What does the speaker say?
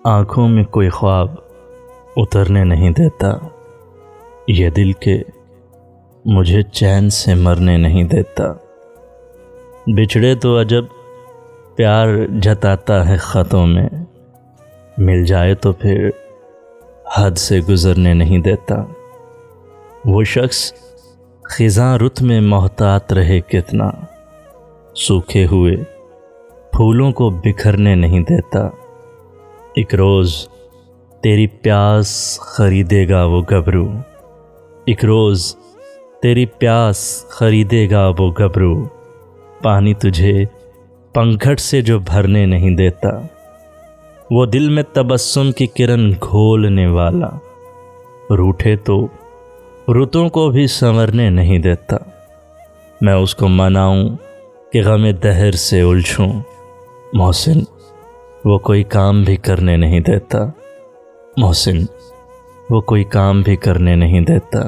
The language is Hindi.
आँखों में कोई ख्वाब उतरने नहीं देता, ये दिल के मुझे चैन से मरने नहीं देता। बिछड़े तो अजब प्यार जताता है ख़तों में, मिल जाए तो फिर हद से गुज़रने नहीं देता। वो शख्स ख़िज़ां रुत में मोहतात रहे कितना, सूखे हुए फूलों को बिखरने नहीं देता। एक रोज़ तेरी प्यास ख़रीदेगा वो गबरू, एक रोज़ तेरी प्यास ख़रीदेगा वो गबरू। पानी तुझे पंखट से जो भरने नहीं देता, वो दिल में तबस्सुम की किरण घोलने वाला, रूठे तो रुतों को भी संवरने नहीं देता। मैं उसको मनाऊं कि गमे दहर से उलझूं, मोहसिन वो कोई काम भी करने नहीं देता। मोहसिन वो कोई काम भी करने नहीं देता।